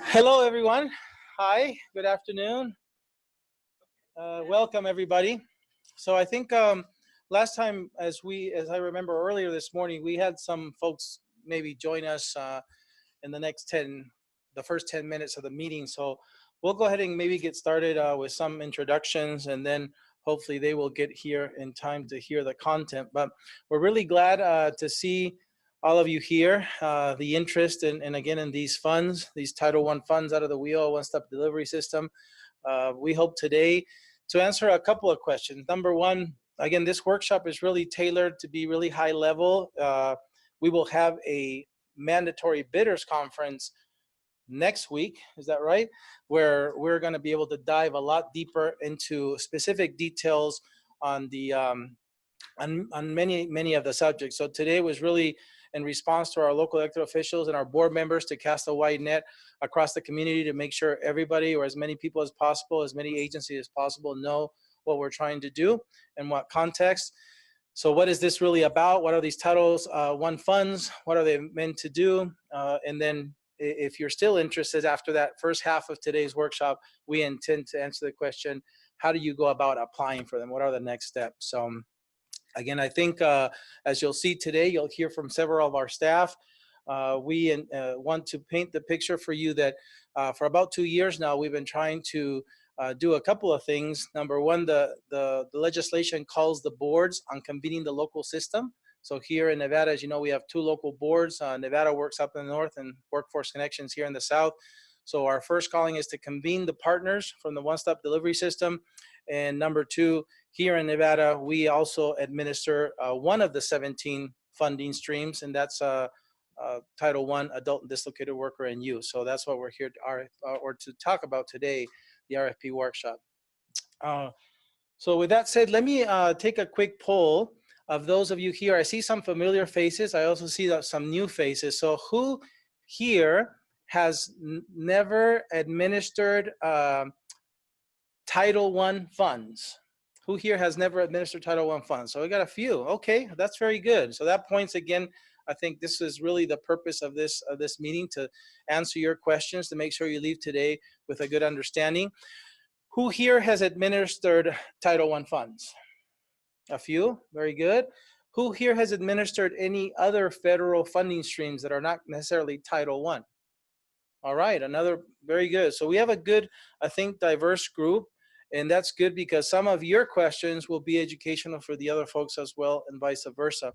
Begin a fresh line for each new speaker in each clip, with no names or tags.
Hello, everyone. Hi, good afternoon. Welcome, everybody. So I think last time, as I remember earlier this morning, we had some folks maybe join us in the first 10 minutes of the meeting. So we'll go ahead and maybe get started with some introductions, and then hopefully they will get here in time to hear the content. But we're really glad to see all of you here, the interest in again, in these funds, these Title I funds out of the WIOA one-stop delivery system. We hope today to answer a couple of questions. Number one, again, this workshop is really tailored to be really high level. We will have a mandatory bidders conference next week, is that right? Where we're going to be able to dive a lot deeper into specific details on the on many of the subjects. So today was really in response to our local elected officials and our board members to cast a wide net across the community to make sure everybody, or as many people as possible, as many agencies as possible, know what we're trying to do and what context. So what is this really about? What are these Titles I funds? What are they meant to do? And then if you're still interested after that first half of today's workshop, we intend to answer the question, how do you go about applying for them? What are the next steps? So again, I think as you'll see today, you'll hear from several of our staff. We want to paint the picture for you that for about 2 years now, we've been trying to do a couple of things. Number one, the legislation calls the boards on convening the local system. So here in Nevada, as you know, we have 2 local boards. Nevada Works up in the north and Workforce Connections here in the south. So our first calling is to convene the partners from the one-stop delivery system. And number 2, here in Nevada, we also administer one of the 17 funding streams, and that's Title I, Adult and Dislocated Worker and Youth. So that's what we're here to talk about today, the RFP workshop. So with that said, let me take a quick poll of those of you here. I see some familiar faces. I also see some new faces. So who here has never administered Title I funds? Who here has never administered Title I funds? So we got a few. Okay, that's very good. So that points again, I think this is really the purpose of this meeting, to answer your questions, to make sure you leave today with a good understanding. Who here has administered Title I funds? A few, very good. Who here has administered any other federal funding streams that are not necessarily Title I? All right, another, very good. So we have a good, I think, diverse group, and that's good because some of your questions will be educational for the other folks as well, and vice versa.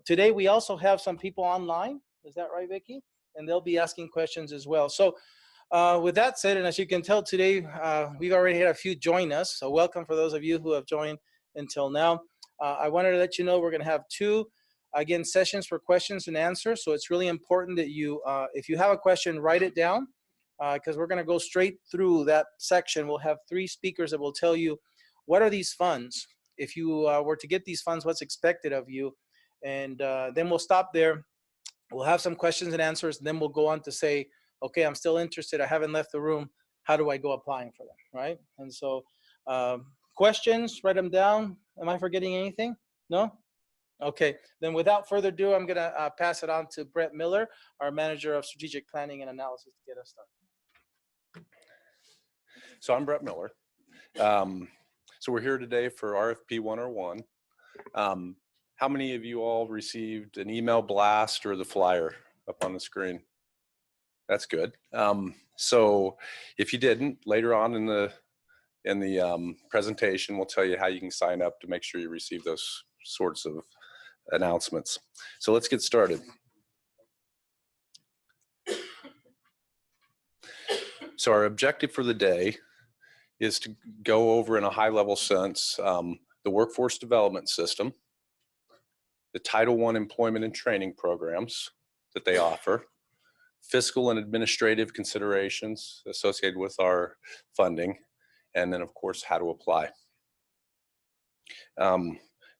Today, we also have some people online. Is that right, Vicki? And they'll be asking questions as well. So with that said, and as you can tell today, we've already had a few join us. So welcome for those of you who have joined until now. I wanted to let you know we're going to have 2, again, sessions for questions and answers. So it's really important that you, if you have a question, write it down, because we're going to go straight through that section. We'll have 3 speakers that will tell you, what are these funds? If you were to get these funds, what's expected of you? And then we'll stop there. We'll have some questions and answers. And then we'll go on to say, okay, I'm still interested. I haven't left the room. How do I go applying for them, right? And so questions, write them down. Am I forgetting anything? No? Okay, then without further ado, I'm gonna pass it on to Brett Miller, our Manager of Strategic Planning and Analysis, to get us started.
So I'm Brett Miller. So we're here today for RFP 101. How many of you all received an email blast or the flyer up on the screen? That's good. So if you didn't, later on in the presentation, we'll tell you how you can sign up to make sure you receive those sorts of announcements. So let's get started. So our objective for the day is to go over in a high-level sense the workforce development system, the Title I employment and training programs that they offer, fiscal and administrative considerations associated with our funding, and then of course how to apply.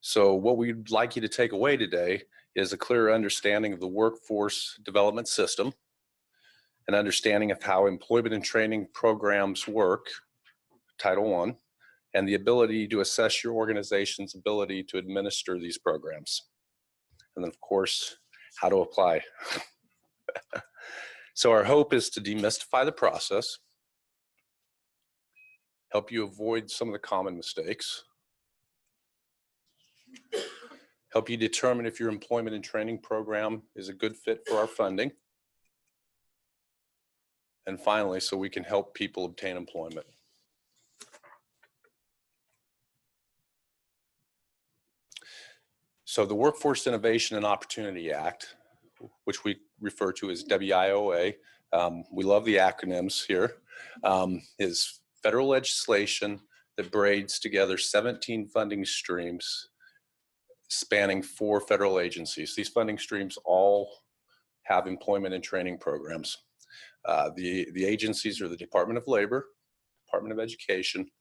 So what we'd like you to take away today is a clear understanding of the workforce development system, an understanding of how employment and training programs work, Title I, and the ability to assess your organization's ability to administer these programs. and then of course, how to apply. So our hope is to demystify the process, help you avoid some of the common mistakes, help you determine if your employment and training program is a good fit for our funding, and finally, so we can help people obtain employment. So the Workforce Innovation and Opportunity Act, which we refer to as WIOA, we love the acronyms here, is federal legislation that braids together 17 funding streams spanning 4 federal agencies. These funding streams all have employment and training programs. The agencies are the Department of Labor, Department of Education,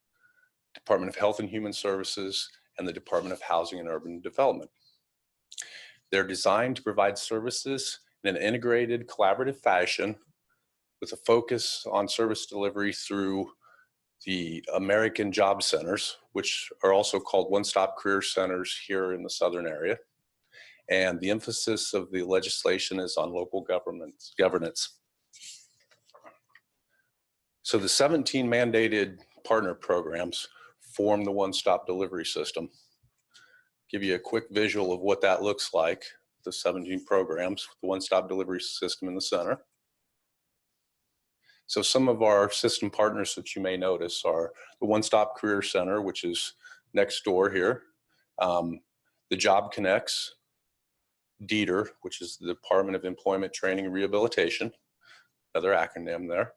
Department of Health and Human Services, and the Department of Housing and Urban Development. They're designed to provide services in an integrated, collaborative fashion with a focus on service delivery through the American Job Centers, which are also called one-stop career centers here in the southern area. And the emphasis of the legislation is on local governance. So the 17 mandated partner programs form the one-stop delivery system. Give you a quick visual of what that looks like, the 17 programs, the one-stop delivery system in the center. So some of our system partners that you may notice are the One-Stop Career Center, which is next door here, the Job Connects, DETR, which is the Department of Employment Training and Rehabilitation, another acronym there,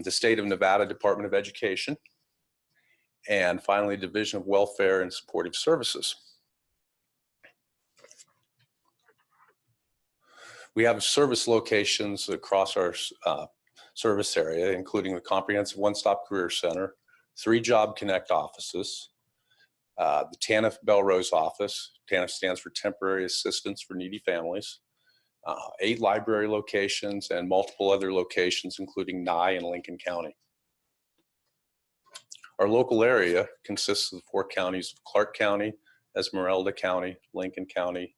the State of Nevada Department of Education, and finally, Division of Welfare and Supportive Services. We have service locations across our service area, including the Comprehensive One-Stop Career Center, 3 Job Connect offices, the TANF Belrose office. TANF stands for Temporary Assistance for Needy Families, 8 library locations, and multiple other locations, including Nye and Lincoln County. Our local area consists of the 4 counties of Clark County, Esmeralda County, Lincoln County,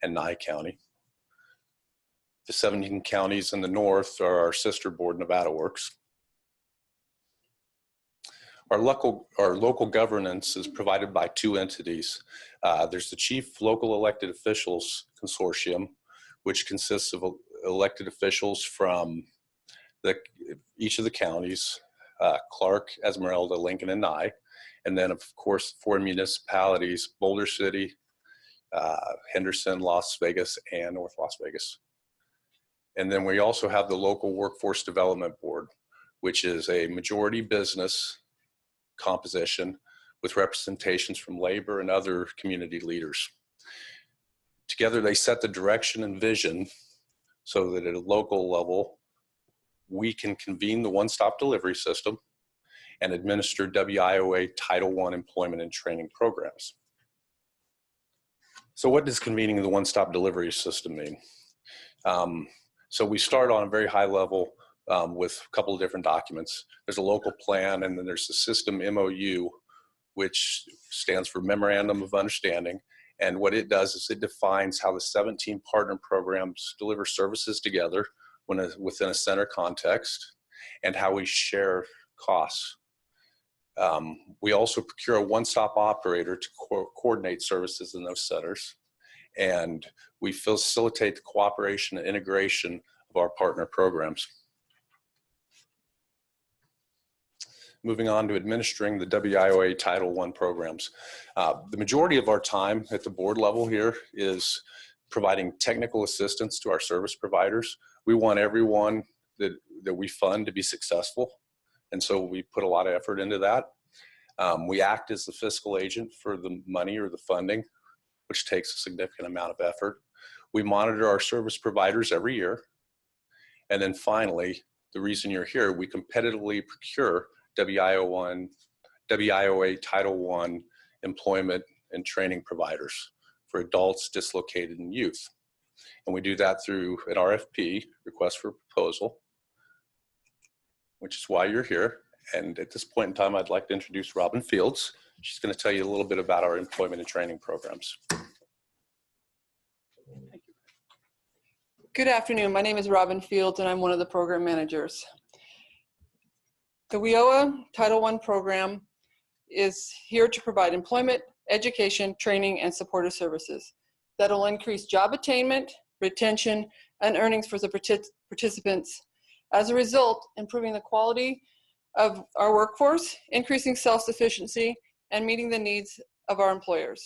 and Nye County. The 17 counties in the north are our sister board, Nevada Works. Our local governance is provided by 2 entities. There's the Chief Local Elected Officials Consortium, which consists of elected officials from each of the counties, Clark, Esmeralda, Lincoln, and Nye. And then, of course, 4 municipalities, Boulder City, Henderson, Las Vegas, and North Las Vegas. And then we also have the local Workforce Development Board, which is a majority business composition with representations from labor and other community leaders. Together, they set the direction and vision so that at a local level, we can convene the one-stop delivery system and administer WIOA Title I employment and training programs. So what does convening the one-stop delivery system mean? So we start on a very high level with a couple of different documents. There's a local plan, and then there's the system MOU, which stands for Memorandum of Understanding. And what it does is it defines how the 17 partner programs deliver services together within a center context, and how we share costs. We also procure a one-stop operator to coordinate services in those centers. And we facilitate the cooperation and integration of our partner programs. Moving on to administering the WIOA Title I programs. The majority of our time at the board level here is providing technical assistance to our service providers. We want everyone that we fund to be successful, and so we put a lot of effort into that. We act as the fiscal agent for the money or the funding, which takes a significant amount of effort. We monitor our service providers every year. And then finally, the reason you're here, we competitively procure WIOA Title I employment and training providers for adults, dislocated, and youth. And we do that through an RFP, request for proposal, which is why you're here. And at this point in time, I'd like to introduce Robin Fields. She's going to tell you a little bit about our employment and training programs.
Good afternoon. My name is Robin Fields, and I'm one of the program managers. The WIOA Title I program is here to provide employment, education, training, and supportive services that will increase job attainment, retention, and earnings for the participants. As a result, improving the quality of our workforce, increasing self-sufficiency, and meeting the needs of our employers.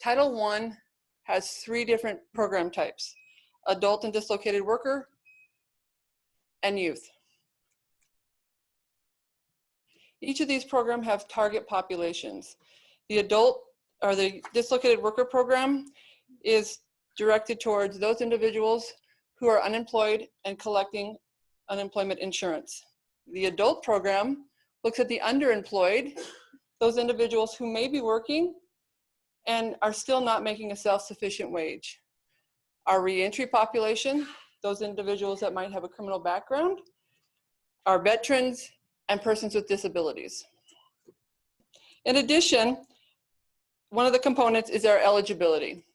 Title I has 3 different program types: adult and dislocated worker, and youth. Each of these programs have target populations. The adult or the dislocated worker program is directed towards those individuals who are unemployed and collecting unemployment insurance. The adult program looks at the underemployed, those individuals who may be working and are still not making a self-sufficient wage. Our reentry population, those individuals that might have a criminal background, our veterans, and persons with disabilities. In addition, one of the components is our eligibility.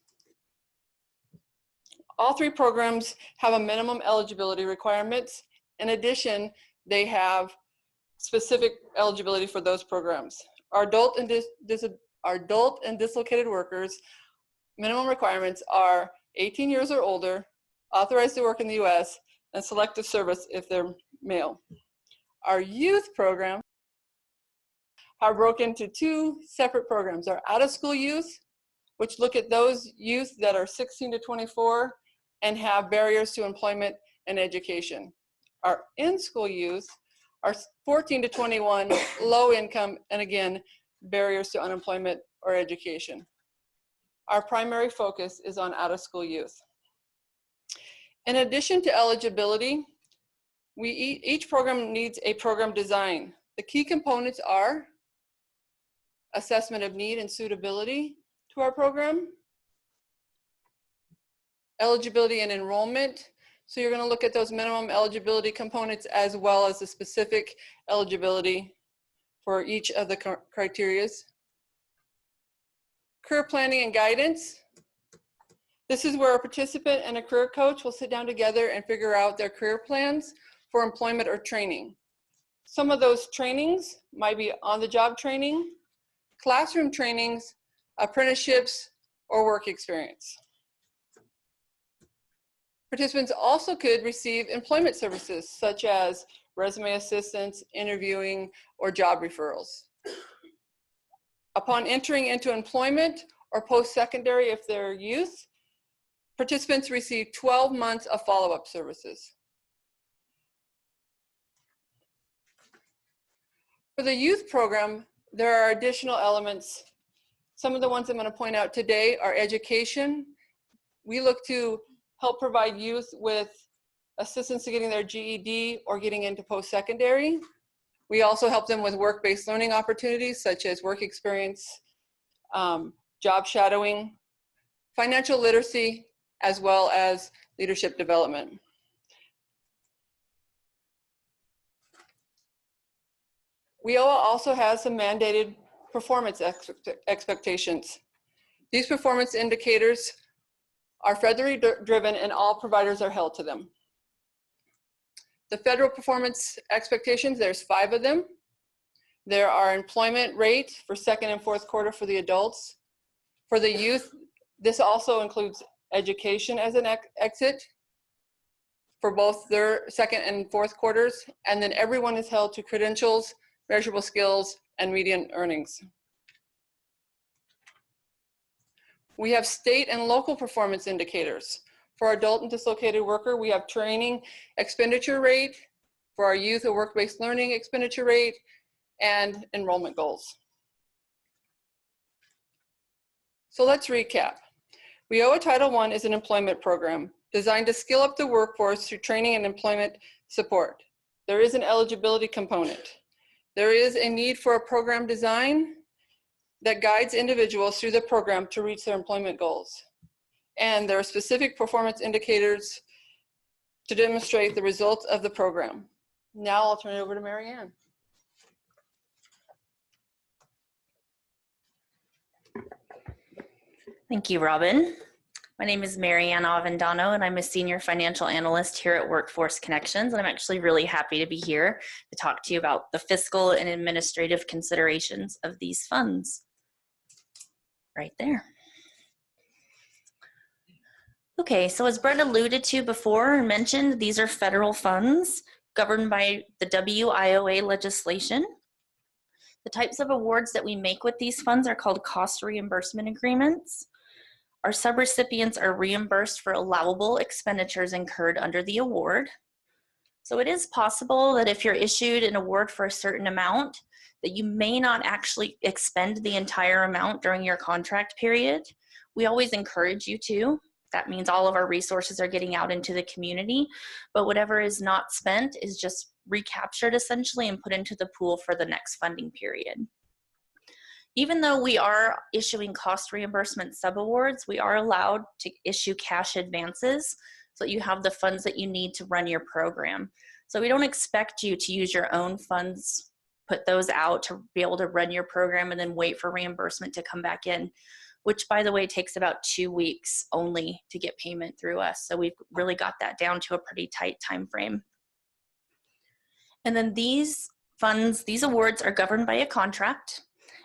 All 3 programs have a minimum eligibility requirements. In addition, they have specific eligibility for those programs. Our adult and dislocated workers minimum requirements are 18 years or older, authorized to work in the U.S., and selective service if they're male. Our youth program are broken into 2 separate programs. Our out-of-school youth, which look at those youth that are 16 to 24 and have barriers to employment and education. Our in-school youth are 14 to 21, low income, and again, barriers to unemployment or education. Our primary focus is on out-of-school youth. In addition to eligibility, each program needs a program design. The key components are assessment of need and suitability to our program, eligibility and enrollment. So you're going to look at those minimum eligibility components as well as the specific eligibility for each of the criteria. Career planning and guidance. This is where a participant and a career coach will sit down together and figure out their career plans for employment or training. Some of those trainings might be on-the-job training, classroom trainings, apprenticeships, or work experience. Participants also could receive employment services such as resume assistance, interviewing, or job referrals. Upon entering into employment or post-secondary if they're youth, participants receive 12 months of follow-up services. For the youth program, there are additional elements. Some of the ones I'm going to point out today are education. We look to help provide youth with assistance to getting their GED or getting into post-secondary. We also help them with work-based learning opportunities such as work experience, job shadowing, financial literacy, as well as leadership development. WIOA also has some mandated performance expectations. These performance indicators are federally driven and all providers are held to them. The federal performance expectations, there's 5 of them. There are employment rate for 2nd and 4th quarter for the adults. For the youth, this also includes education as an exit for both their 2nd and 4th quarters. And then everyone is held to credentials, measurable skills, and median earnings. We have state and local performance indicators. For our adult and dislocated worker, we have training expenditure rate. For our youth, a work-based learning expenditure rate, and enrollment goals. So let's recap. WIOA Title I is an employment program designed to skill up the workforce through training and employment support. There is an eligibility component. There is a need for a program design that guides individuals through the program to reach their employment goals. And there are specific performance indicators to demonstrate the results of the program. Now I'll turn it over to Mary Ann.
Thank you, Robin. My name is Marianne Avendano, and I'm a senior financial analyst here at Workforce Connections. And I'm actually really happy to be here to talk to you about the fiscal and administrative considerations of these funds. Right there. Okay, so as Brett alluded to before and mentioned, these are federal funds governed by the WIOA legislation. The types of awards that we make with these funds are called cost reimbursement agreements. Our subrecipients are reimbursed for allowable expenditures incurred under the award. So it is possible that if you're issued an award for a certain amount, that you may not actually expend the entire amount during your contract period. We always encourage you to. That means all of our resources are getting out into the community, but whatever is not spent is just recaptured essentially and put into the pool for the next funding period. Even though we are issuing cost reimbursement subawards, we are allowed to issue cash advances so that you have the funds that you need to run your program. So we don't expect you to use your own funds, put those out to be able to run your program and then wait for reimbursement to come back in, which by the way takes about 2 weeks only to get payment through us. So we've really got that down to a pretty tight time frame. And then these funds, these awards are governed by a contract,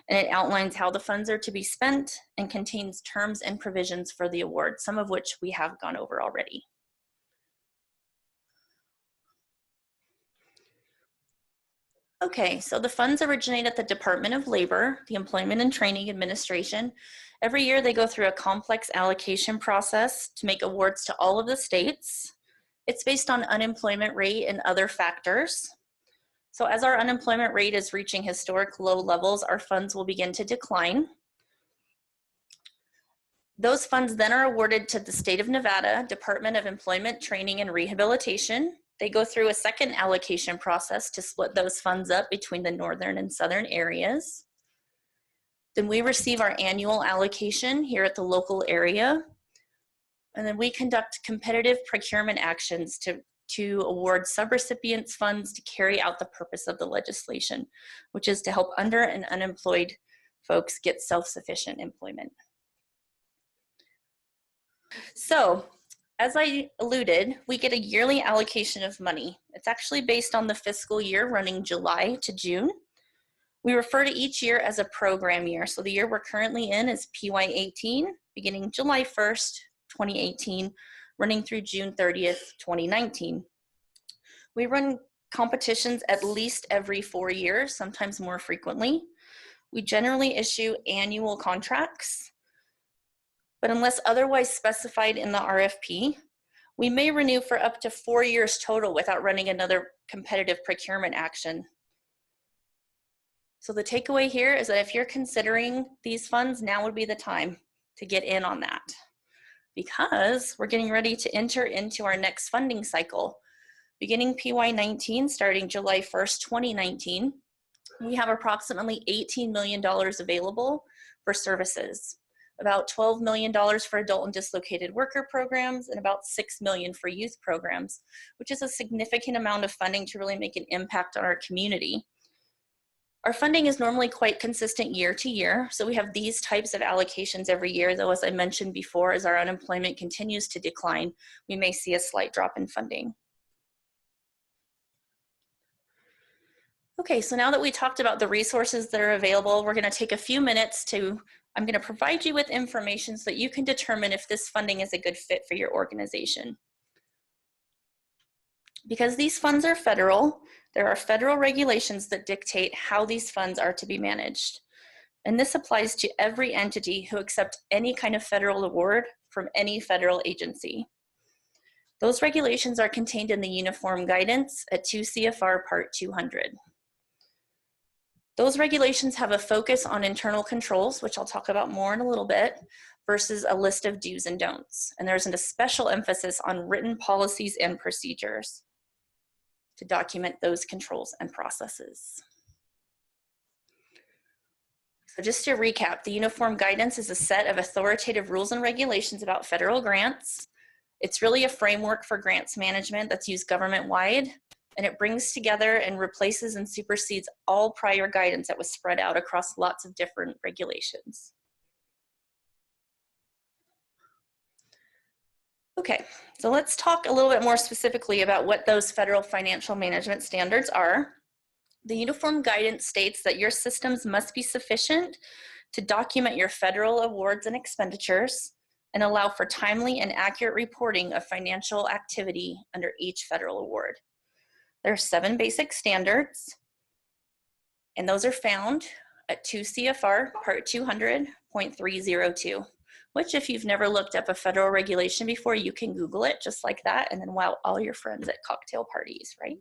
and it outlines how the funds are to be spent and contains terms and provisions for the award, some of which we have gone over already. Okay, so the funds originate at the Department of Labor, the Employment and Training Administration. Every year they go through a complex allocation process to make awards to all of the states. It's based on unemployment rate and other factors. So as our unemployment rate is reaching historic low levels, our funds will begin to decline. Those funds then are awarded to the state of Nevada, Department of Employment, Training, and Rehabilitation. They go through a second allocation process to split those funds up between the northern and southern areas. Then we receive our annual allocation here at the local area. And then we conduct competitive procurement actions to award subrecipients funds to carry out the purpose of the legislation, which is to help under and unemployed folks get self-sufficient employment. So, as I alluded, we get a yearly allocation of money. It's actually based on the fiscal year running July to June. We refer to each year as a program year. So the year we're currently in is PY18, beginning July 1st, 2018, running through June 30th, 2019. We run competitions at least every 4 years, sometimes more frequently. We generally issue annual contracts, but unless otherwise specified in the RFP, we may renew for up to 4 years total without running another competitive procurement action. So the takeaway here is that if you're considering these funds, now would be the time to get in on that, because we're getting ready to enter into our next funding cycle. Beginning PY19, starting July 1st, 2019, we have approximately $18 million available for services, about $12 million for adult and dislocated worker programs, and about $6 million for youth programs, which is a significant amount of funding to really make an impact on our community. Our funding is normally quite consistent year to year, so we have these types of allocations every year, though as I mentioned before, as our unemployment continues to decline, we may see a slight drop in funding. Okay, so now that we talked about the resources that are available, we're going to take a few minutes I'm going to provide you with information so that you can determine if this funding is a good fit for your organization. Because these funds are federal, there are federal regulations that dictate how these funds are to be managed. And this applies to every entity who accepts any kind of federal award from any federal agency. Those regulations are contained in the Uniform Guidance at 2 CFR Part 200. Those regulations have a focus on internal controls, which I'll talk about more in a little bit, versus a list of do's and don'ts. And there's a special emphasis on written policies and procedures to document those controls and processes. So just to recap, the Uniform Guidance is a set of authoritative rules and regulations about federal grants. It's really a framework for grants management that's used government-wide, and it brings together and replaces and supersedes all prior guidance that was spread out across lots of different regulations. Okay, so let's talk a little bit more specifically about what those federal financial management standards are. The uniform guidance states that your systems must be sufficient to document your federal awards and expenditures and allow for timely and accurate reporting of financial activity under each federal award. There are 7 basic standards, and those are found at 2 CFR Part 200.302, which if you've never looked up a federal regulation before, you can Google it just like that and then wow all your friends at cocktail parties, right?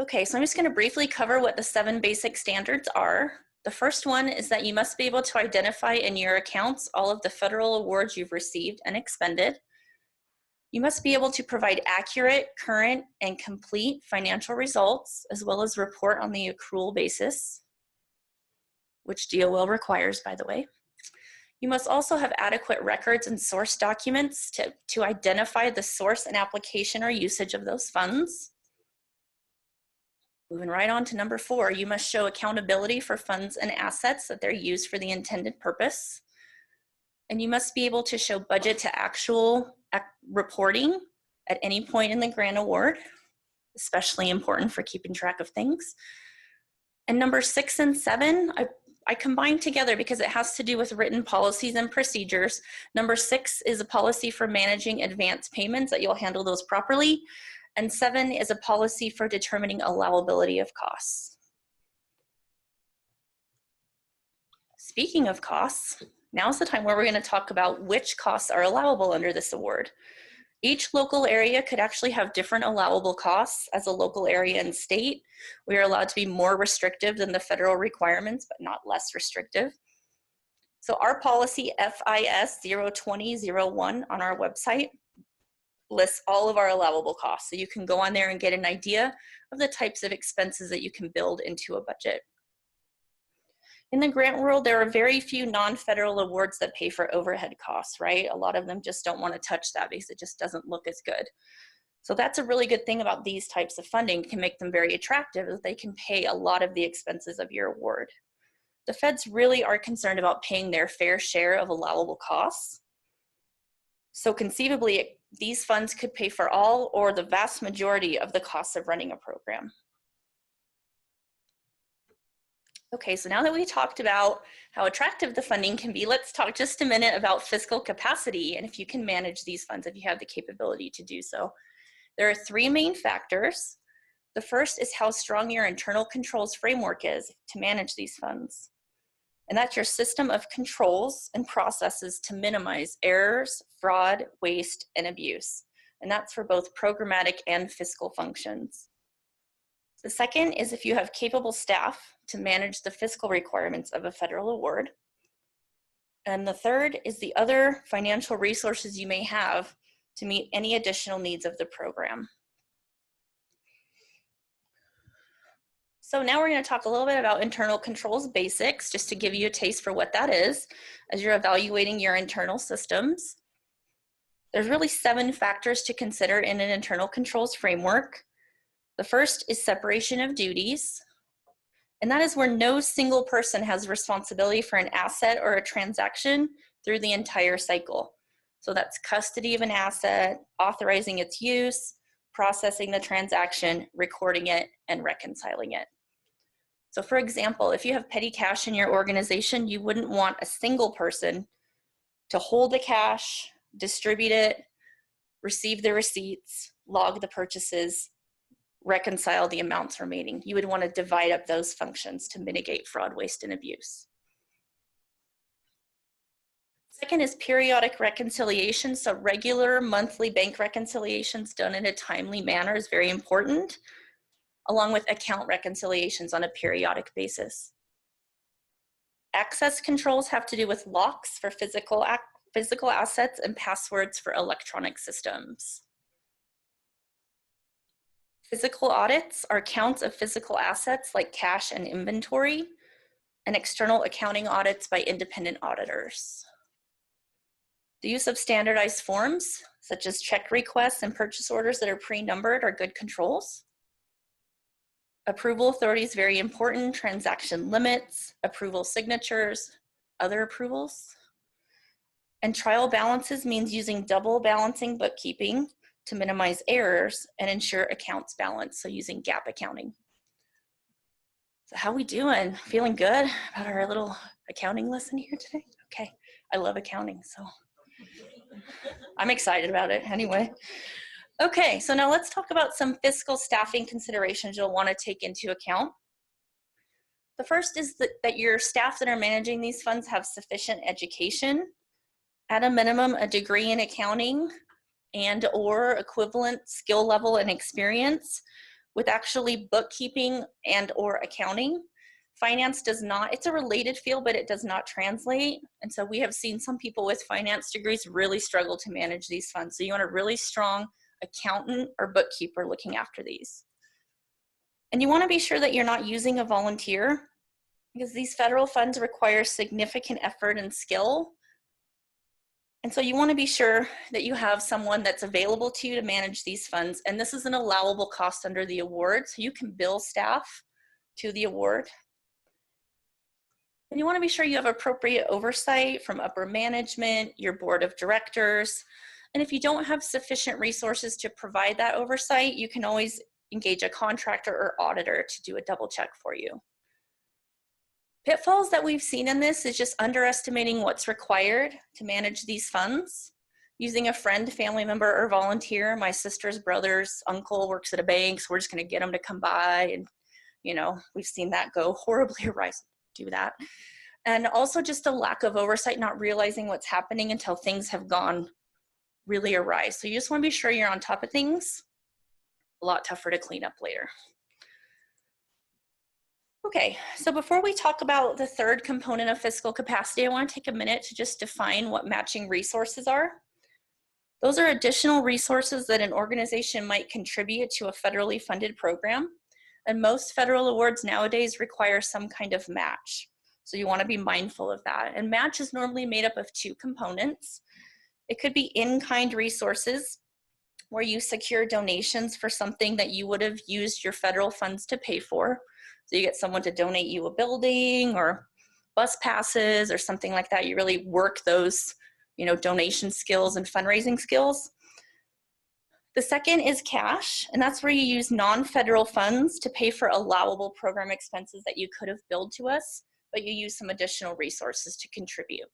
Okay, so I'm just going to briefly cover what the 7 basic standards are. The first one is that you must be able to identify in your accounts all of the federal awards you've received and expended. You must be able to provide accurate, current, and complete financial results, as well as report on the accrual basis, which DOL requires, by the way. You must also have adequate records and source documents to identify the source and application or usage of those funds. Moving right on to number 4, you must show accountability for funds and assets that they're used for the intended purpose. And you must be able to show budget to actual reporting at any point in the grant award, especially important for keeping track of things. And number 6 and 7, I combined together because it has to do with written policies and procedures. Number 6 is a policy for managing advance payments, that you'll handle those properly. And 7 is a policy for determining allowability of costs. Speaking of costs, now's the time where we're going to talk about which costs are allowable under this award. Each local area could actually have different allowable costs. As a local area and state, we are allowed to be more restrictive than the federal requirements, but not less restrictive. So our policy FIS 02001 on our website lists all of our allowable costs. So you can go on there and get an idea of the types of expenses that you can build into a budget. In the grant world, there are very few non-federal awards that pay for overhead costs, right? A lot of them just don't want to touch that because it just doesn't look as good. So that's a really good thing about these types of funding. It can make them very attractive, is they can pay a lot of the expenses of your award. The feds really are concerned about paying their fair share of allowable costs. So conceivably, these funds could pay for all or the vast majority of the costs of running a program. Okay, so now that we talked about how attractive the funding can be, let's talk just a minute about fiscal capacity and if you can manage these funds, if you have the capability to do so. There are 3 main factors. The first is how strong your internal controls framework is to manage these funds. And that's your system of controls and processes to minimize errors, fraud, waste, and abuse. And that's for both programmatic and fiscal functions. The second is if you have capable staff to manage the fiscal requirements of a federal award. And the third is the other financial resources you may have to meet any additional needs of the program. So now we're going to talk a little bit about internal controls basics, just to give you a taste for what that is as you're evaluating your internal systems. There's really 7 factors to consider in an internal controls framework. The first is separation of duties, and that is where no single person has responsibility for an asset or a transaction through the entire cycle. So that's custody of an asset, authorizing its use, processing the transaction, recording it, and reconciling it. So for example, if you have petty cash in your organization, you wouldn't want a single person to hold the cash, distribute it, receive the receipts, log the purchases, reconcile the amounts remaining. You would want to divide up those functions to mitigate fraud, waste, and abuse. Second is periodic reconciliation. So regular monthly bank reconciliations done in a timely manner is very important, along with account reconciliations on a periodic basis. Access controls have to do with locks for physical assets and passwords for electronic systems. Physical audits are counts of physical assets like cash and inventory, and external accounting audits by independent auditors. The use of standardized forms, such as check requests and purchase orders that are pre-numbered, are good controls. Approval authority is very important, transaction limits, approval signatures, other approvals. And trial balances means using double balancing bookkeeping to minimize errors and ensure accounts balance, so using GAAP accounting. So how we doing? Feeling good about our little accounting lesson here today? Okay, I love accounting, so I'm excited about it anyway. Okay, so now let's talk about some fiscal staffing considerations you'll want to take into account. The first is that your staff that are managing these funds have sufficient education, at a minimum a degree in accounting and or equivalent skill level and experience with actually bookkeeping and or accounting. Finance does not, it's a related field, but it does not translate. And so we have seen some people with finance degrees really struggle to manage these funds. So you want a really strong accountant or bookkeeper looking after these. And you want to be sure that you're not using a volunteer, because these federal funds require significant effort and skill. And so you want to be sure that you have someone that's available to you to manage these funds. And this is an allowable cost under the award, so you can bill staff to the award. And you want to be sure you have appropriate oversight from upper management, your board of directors. And if you don't have sufficient resources to provide that oversight, you can always engage a contractor or auditor to do a double check for you. Pitfalls that we've seen in this is just underestimating what's required to manage these funds. Using a friend, family member, or volunteer. My sister's brother's uncle works at a bank, so we're just gonna get them to come by, and you know, we've seen that go horribly awry, so do that. And also just a lack of oversight, not realizing what's happening until things have gone really awry. So you just wanna be sure you're on top of things. A lot tougher to clean up later. Okay, so before we talk about the third component of fiscal capacity, I want to take a minute to just define what matching resources are. Those are additional resources that an organization might contribute to a federally funded program. And most federal awards nowadays require some kind of match. So you want to be mindful of that. And match is normally made up of two components. It could be in-kind resources, where you secure donations for something that you would have used your federal funds to pay for. So you get someone to donate you a building or bus passes or something like that. You really work those, you know, donation skills and fundraising skills. The second is cash, and that's where you use non-federal funds to pay for allowable program expenses that you could have billed to us, but you use some additional resources to contribute.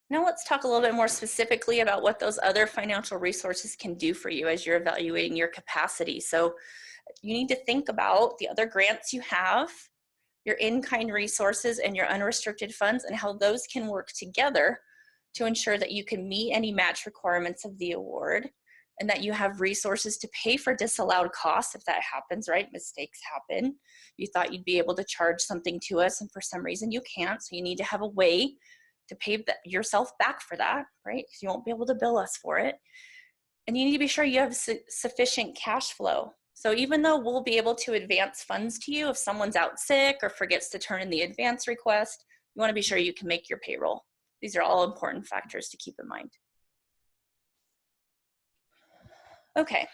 Now let's talk a little bit more specifically about what those other financial resources can do for you as you're evaluating your capacity. So you need to think about the other grants you have, your in-kind resources, and your unrestricted funds, and how those can work together to ensure that you can meet any match requirements of the award, and that you have resources to pay for disallowed costs if that happens, right? Mistakes happen. You thought you'd be able to charge something to us, and for some reason you can't, so you need to have a way to pay yourself back for that, right? Because you won't be able to bill us for it. And you need to be sure you have sufficient cash flow. So even though we'll be able to advance funds to you if someone's out sick or forgets to turn in the advance request, you want to be sure you can make your payroll. These are all important factors to keep in mind. Okay,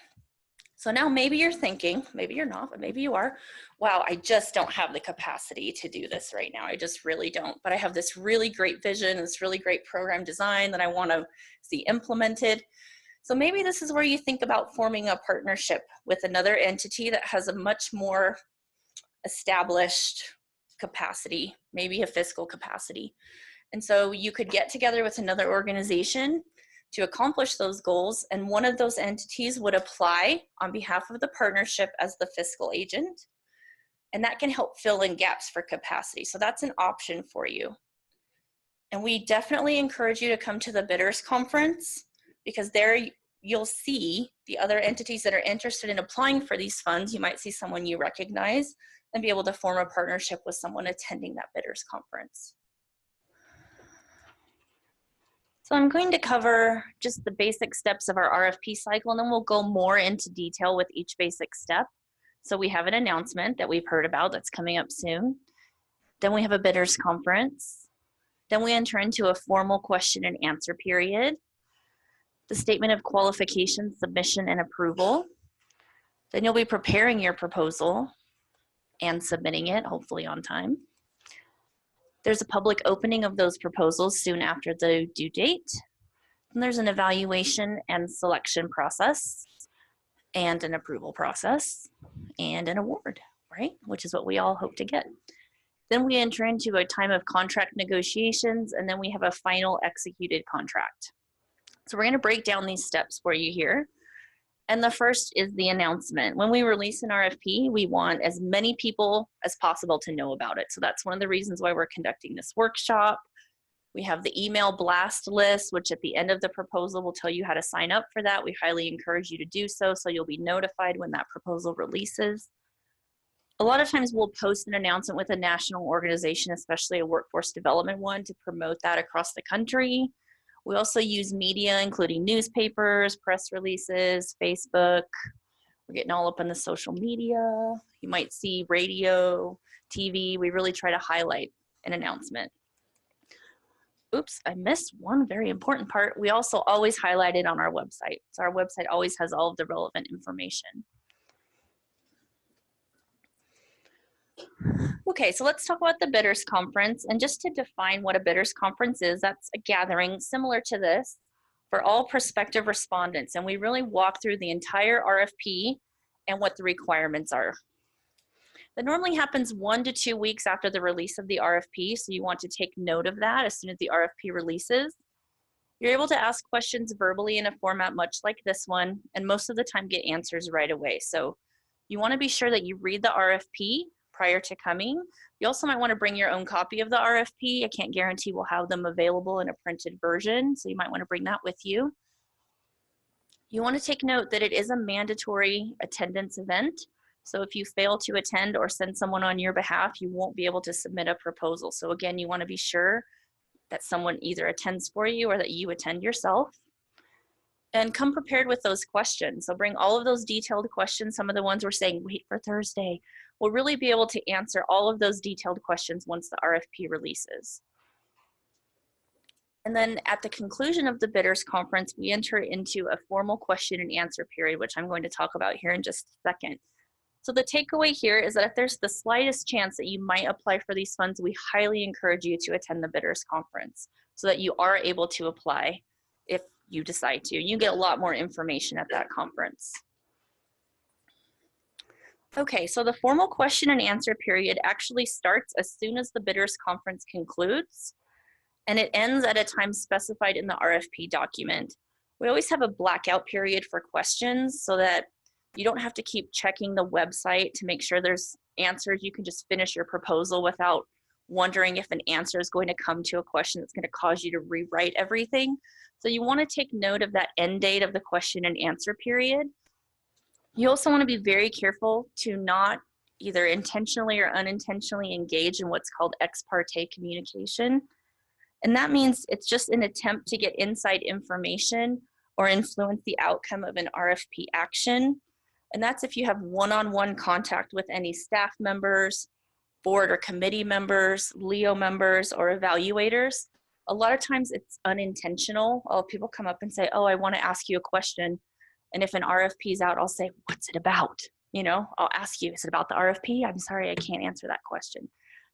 so now maybe you're thinking, maybe you're not, but maybe you are, wow, I just don't have the capacity to do this right now. I just really don't, but I have this really great vision, this really great program design that I want to see implemented. So maybe this is where you think about forming a partnership with another entity that has a much more established capacity, maybe a fiscal capacity. And so you could get together with another organization to accomplish those goals, and one of those entities would apply on behalf of the partnership as the fiscal agent, and that can help fill in gaps for capacity. So that's an option for you. And we definitely encourage you to come to the bidders conference, because there you'll see the other entities that are interested in applying for these funds. You might see someone you recognize and be able to form a partnership with someone attending that bidders conference. So I'm going to cover just the basic steps of our RFP cycle, and then we'll go more into detail with each basic step. So we have an announcement that we've heard about that's coming up soon. Then we have a bidders conference. Then we enter into a formal question and answer period. The statement of qualification, submission, and approval. Then you'll be preparing your proposal and submitting it, hopefully on time. There's a public opening of those proposals soon after the due date. And there's an evaluation and selection process, and an approval process, and an award, right? Which is what we all hope to get. Then we enter into a time of contract negotiations, and then we have a final executed contract. So we're gonna break down these steps for you here. And the first is the announcement. When we release an RFP, we want as many people as possible to know about it. So that's one of the reasons why we're conducting this workshop. We have the email blast list, which at the end of the proposal will tell you how to sign up for that. We highly encourage you to do so, so you'll be notified when that proposal releases. A lot of times we'll post an announcement with a national organization, especially a workforce development one, to promote that across the country. We also use media, including newspapers, press releases, Facebook. We're getting all up in the social media. You might see radio, TV. We really try to highlight an announcement. Oops, I missed one very important part. We also always highlight it on our website. So our website always has all of the relevant information. Okay, so let's talk about the bidders conference. And just to define what a bidders conference is, that's a gathering similar to this for all prospective respondents. And we really walk through the entire RFP and what the requirements are. That normally happens 1 to 2 weeks after the release of the RFP, so you want to take note of that as soon as the RFP releases. You're able to ask questions verbally in a format much like this one, and most of the time get answers right away. So you want to be sure that you read the RFP prior to coming. You also might want to bring your own copy of the RFP. I can't guarantee we'll have them available in a printed version, so you might want to bring that with you. You want to take note that it is a mandatory attendance event. So if you fail to attend or send someone on your behalf, you won't be able to submit a proposal. So again, you want to be sure that someone either attends for you or that you attend yourself. And come prepared with those questions. So bring all of those detailed questions. Some of the ones we're saying, wait for Thursday. We'll really be able to answer all of those detailed questions once the RFP releases. And then at the conclusion of the bidders conference, we enter into a formal question and answer period, which I'm going to talk about here in just a second. So the takeaway here is that if there's the slightest chance that you might apply for these funds, we highly encourage you to attend the bidders conference so that you are able to apply if you decide to. You get a lot more information at that conference. Okay, so the formal question and answer period actually starts as soon as the bidders conference concludes, and it ends at a time specified in the RFP document. We always have a blackout period for questions so that you don't have to keep checking the website to make sure there's answers. You can just finish your proposal without wondering if an answer is going to come to a question that's going to cause you to rewrite everything. So you want to take note of that end date of the question and answer period. You also want to be very careful to not either intentionally or unintentionally engage in what's called ex parte communication. And that means it's just an attempt to get inside information or influence the outcome of an RFP action. And that's if you have one-on-one contact with any staff members, board or committee members, LEO members, or evaluators. A lot of times it's unintentional. People come up and say, oh, I want to ask you a question. And if an RFP is out, I'll say, what's it about? You know, I'll ask you, is it about the RFP? I'm sorry, I can't answer that question.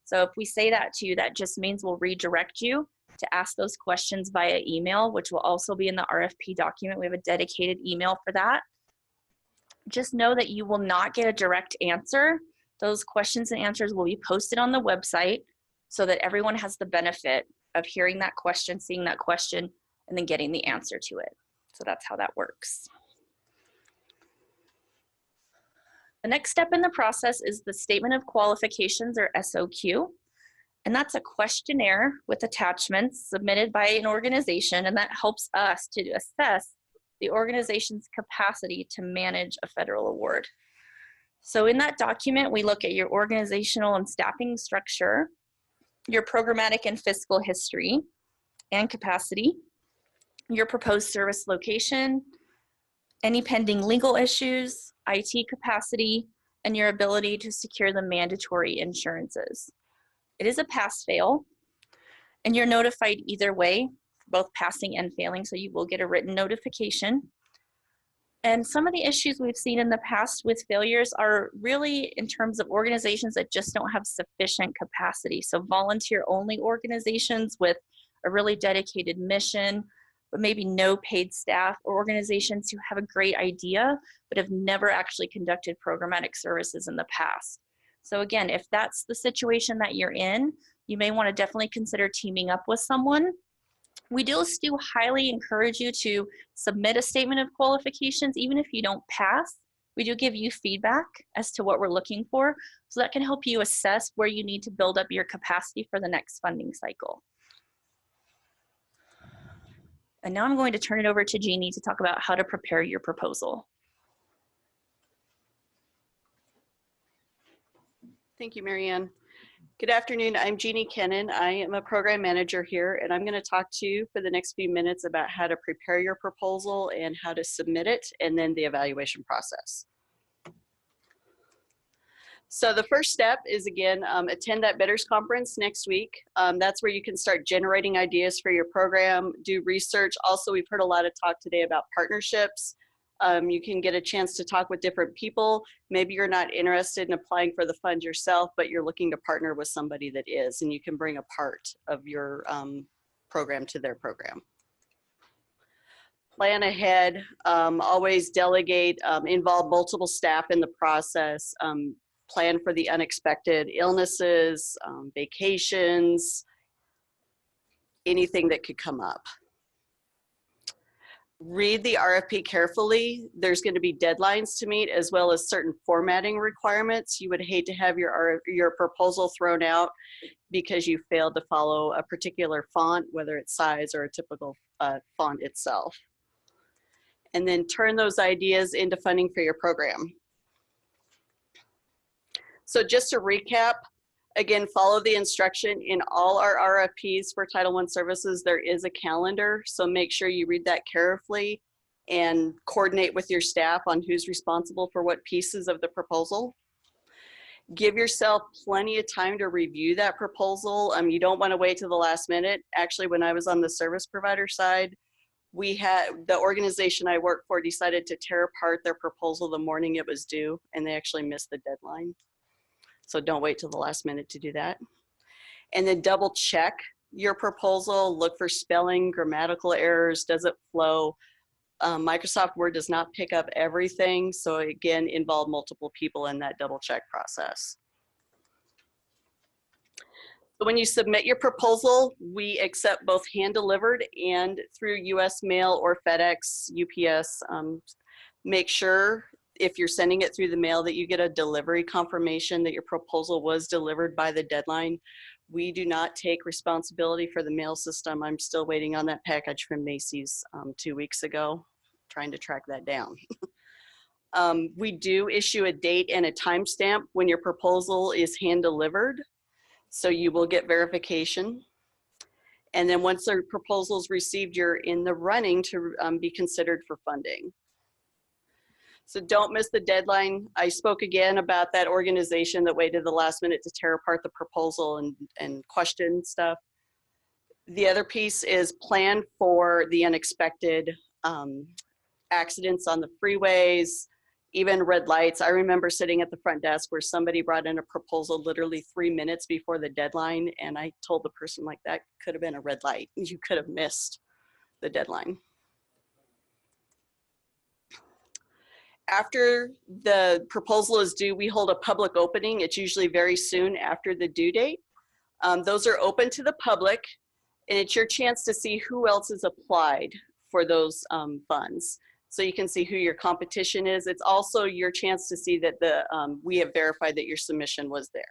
So if we say that to you, that just means we'll redirect you to ask those questions via email, which will also be in the RFP document. We have a dedicated email for that. Just know that you will not get a direct answer. Those questions and answers will be posted on the website so that everyone has the benefit of hearing that question, seeing that question, and then getting the answer to it. So that's how that works. The next step in the process is the Statement of Qualifications, or SOQ. And that's a questionnaire with attachments submitted by an organization, and that helps us to assess the organization's capacity to manage a federal award. So in that document, we look at your organizational and staffing structure, your programmatic and fiscal history and capacity, your proposed service location, any pending legal issues, IT capacity, and your ability to secure the mandatory insurances. It is a pass-fail, and you're notified either way, both passing and failing, so you will get a written notification. And some of the issues we've seen in the past with failures are really in terms of organizations that just don't have sufficient capacity. So volunteer-only organizations with a really dedicated mission, but maybe no paid staff, or organizations who have a great idea, but have never actually conducted programmatic services in the past. So again, if that's the situation that you're in, you may want to definitely consider teaming up with someone. We do still highly encourage you to submit a statement of qualifications, even if you don't pass. We do give you feedback as to what we're looking for, so that can help you assess where you need to build up your capacity for the next funding cycle. And now I'm going to turn it over to Jeannie to talk about how to prepare your proposal.
Thank you, Marianne. Good afternoon, I'm Jeannie Kennan. I am a program manager here, and I'm going to talk to you for the next few minutes about how to prepare your proposal and how to submit it, and then the evaluation process. So the first step is, again, attend that bidders conference next week. That's where you can start generating ideas for your program, do research. Also, we've heard a lot of talk today about partnerships. You can get a chance to talk with different people. Maybe you're not interested in applying for the fund yourself, but you're looking to partner with somebody that is, and you can bring a part of your program to their program. Plan ahead, always delegate, involve multiple staff in the process, plan for the unexpected illnesses, vacations, anything that could come up. Read the RFP carefully. There's going to be deadlines to meet, as well as certain formatting requirements. You would hate to have your proposal thrown out because you failed to follow a particular font, whether it's size or a typical font itself. And then turn those ideas into funding for your program. So just to recap, again, follow the instruction in all our RFPs for Title I services. There is a calendar, so make sure you read that carefully and coordinate with your staff on who's responsible for what pieces of the proposal. Give yourself plenty of time to review that proposal. You don't want to wait till the last minute. Actually, when I was on the service provider side, we had the organization I work for decided to tear apart their proposal the morning it was due, and they actually missed the deadline. So don't wait till the last minute to do that. And then double check your proposal, look for spelling, grammatical errors, does it flow? Microsoft Word does not pick up everything. So again, involve multiple people in that double check process. So when you submit your proposal, we accept both hand delivered and through US mail or FedEx, UPS. Make sure if you're sending it through the mail that you get a delivery confirmation that your proposal was delivered by the deadline. We do not take responsibility for the mail system. I'm still waiting on that package from Macy's 2 weeks ago, trying to track that down. We do issue a date and a timestamp when your proposal is hand delivered, so you will get verification. And then once the proposal is received, you're in the running to be considered for funding. So don't miss the deadline. I spoke again about that organization that waited the last minute to tear apart the proposal and question stuff. The other piece is plan for the unexpected accidents on the freeways, even red lights. I remember sitting at the front desk where somebody brought in a proposal literally 3 minutes before the deadline, and I told the person, like, that could have been a red light. You could have missed the deadline. After the proposal is due, we hold a public opening. It's usually very soon after the due date. Those are open to the public, and it's your chance to see who else has applied for those funds. So you can see who your competition is. It's also your chance to see that we have verified that your submission was there.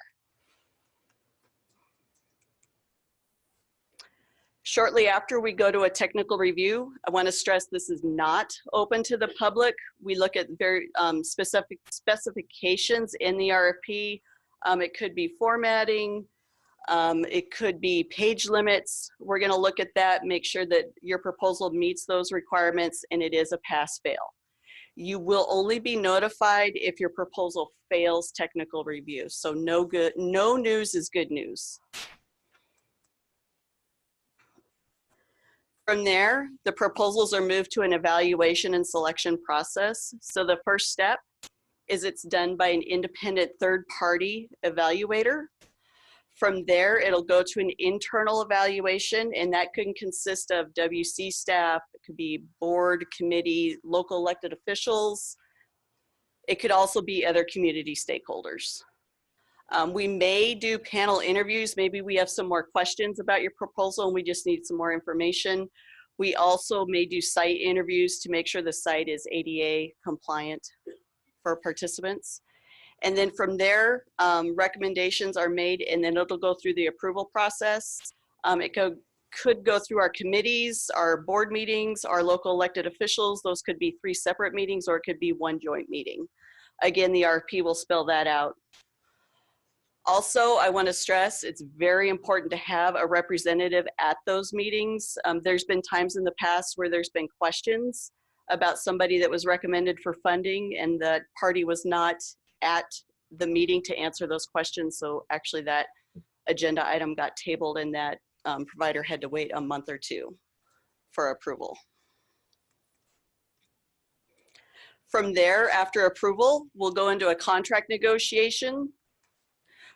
Shortly after we go to a technical review, I want to stress this is not open to the public. We look at very specific specifications in the RFP. It could be formatting. It could be page limits. We're going to look at that, make sure that your proposal meets those requirements, and it is a pass-fail. You will only be notified if your proposal fails technical review. So no news is good news. From there, the proposals are moved to an evaluation and selection process. So the first step is it's done by an independent third-party evaluator. From there, it'll go to an internal evaluation, and that can consist of WC staff, it could be board, committee, local elected officials. It could also be other community stakeholders. We may do panel interviews. Maybe we have some more questions about your proposal and we just need some more information. We also may do site interviews to make sure the site is ADA compliant for participants. And then from there, recommendations are made, and then it'll go through the approval process. It could go through our committees, our board meetings, our local elected officials. Those could be 3 separate meetings, or it could be 1 joint meeting. Again, the RFP will spell that out. Also, I want to stress it's very important to have a representative at those meetings. There's been times in the past where there's been questions about somebody that was recommended for funding and the party was not at the meeting to answer those questions. So actually that agenda item got tabled and that provider had to wait a month or 2 for approval. From there, after approval, we'll go into a contract negotiation.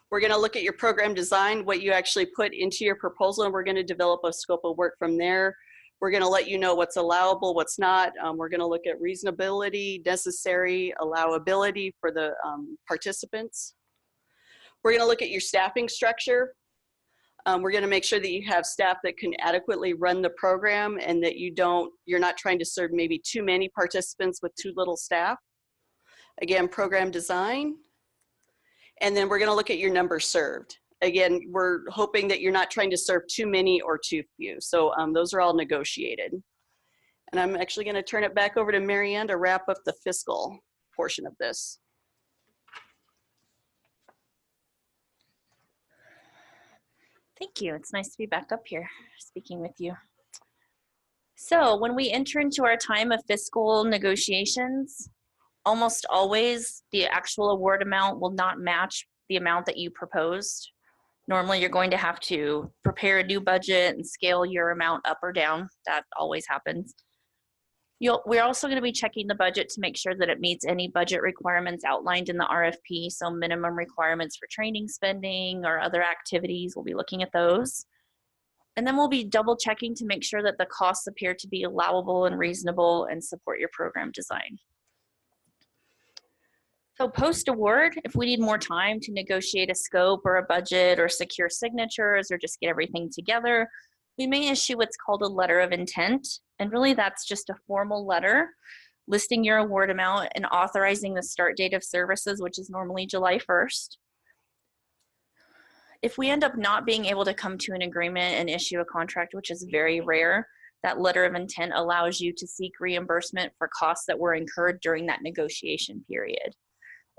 We're going to look at your program design, what you actually put into your proposal, and we're going to develop a scope of work from there. We're going to let you know what's allowable, what's not. We're going to look at reasonability, necessary, allowability for the participants. We're going to look at your staffing structure. We're going to make sure that you have staff that can adequately run the program and that you're not trying to serve maybe too many participants with too little staff. Again, program design. And then we're going to look at your numbers served. Again, we're hoping that you're not trying to serve too many or too few. So those are all negotiated. And I'm actually going to turn it back over to Marianne to wrap up the fiscal portion of this.
Thank you. It's nice to be back up here speaking with you. So when we enter into our time of fiscal negotiations, almost always the actual award amount will not match the amount that you proposed. Normally you're going to have to prepare a new budget and scale your amount up or down. That always happens. We're also going to be checking the budget to make sure that it meets any budget requirements outlined in the RFP. So minimum requirements for training spending or other activities, we'll be looking at those. And then we'll be double checking to make sure that the costs appear to be allowable and reasonable and support your program design. So post-award, if we need more time to negotiate a scope or a budget or secure signatures or just get everything together, we may issue what's called a letter of intent. And really that's just a formal letter listing your award amount and authorizing the start date of services, which is normally July 1st. If we end up not being able to come to an agreement and issue a contract, which is very rare, that letter of intent allows you to seek reimbursement for costs that were incurred during that negotiation period.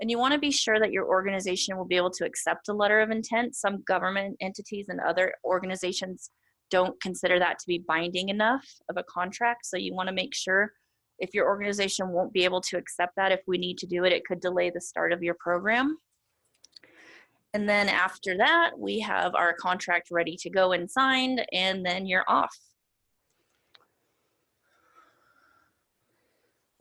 And you want to be sure that your organization will be able to accept a letter of intent. Some government entities and other organizations don't consider that to be binding enough of a contract. So you want to make sure if your organization won't be able to accept that, if we need to do it, it could delay the start of your program. And then after that, we have our contract ready to go and signed, and then you're off.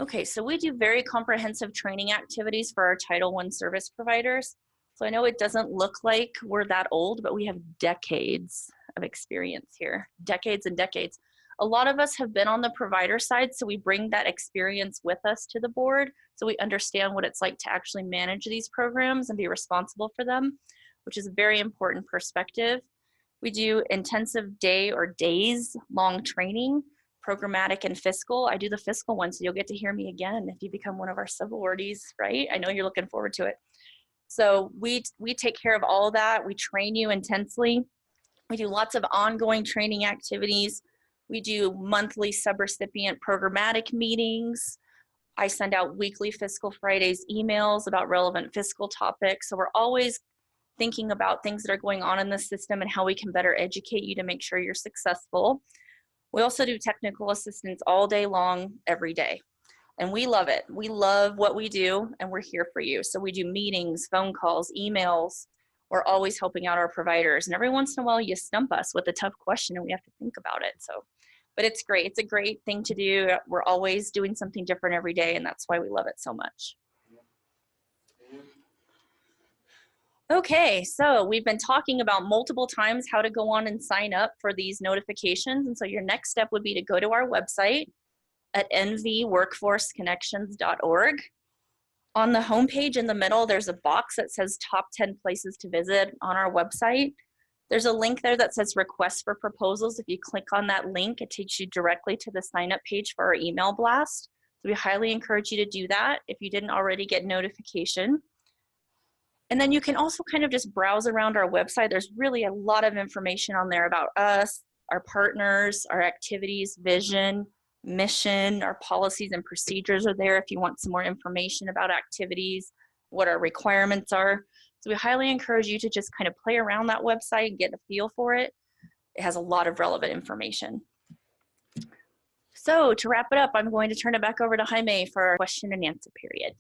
Okay, so we do very comprehensive training activities for our Title I service providers. So I know it doesn't look like we're that old, but we have decades of experience here, decades and decades. A lot of us have been on the provider side, so we bring that experience with us to the board, so we understand what it's like to actually manage these programs and be responsible for them, which is a very important perspective. We do intensive day or days long training, programmatic and fiscal. I do the fiscal one, so you'll get to hear me again if you become one of our subawardees, right? I know you're looking forward to it. So we take care of all of that. We train you intensely. We do lots of ongoing training activities. We do monthly subrecipient programmatic meetings. I send out weekly Fiscal Fridays emails about relevant fiscal topics. So we're always thinking about things that are going on in the system and how we can better educate you to make sure you're successful. We also do technical assistance all day long, every day. And we love it. We love what we do, and we're here for you. So we do meetings, phone calls, emails. We're always helping out our providers. And every once in a while, you stump us with a tough question, and we have to think about it. So but it's great. It's a great thing to do. We're always doing something different every day, and that's why we love it so much. Okay, so we've been talking about multiple times how to go on and sign up for these notifications. And so your next step would be to go to our website at nvworkforceconnections.org. On the homepage in the middle, there's a box that says top 10 places to visit on our website. There's a link there that says request for proposals. If you click on that link, it takes you directly to the sign up page for our email blast. So we highly encourage you to do that if you didn't already get notification. And then you can also kind of just browse around our website. There's really a lot of information on there about us, our partners, our activities, vision, mission, our policies and procedures are there if you want some more information about activities, what our requirements are. So we highly encourage you to just kind of play around that website and get a feel for it. It has a lot of relevant information. So to wrap it up, I'm going to turn it back over to Jaime for our question and answer period.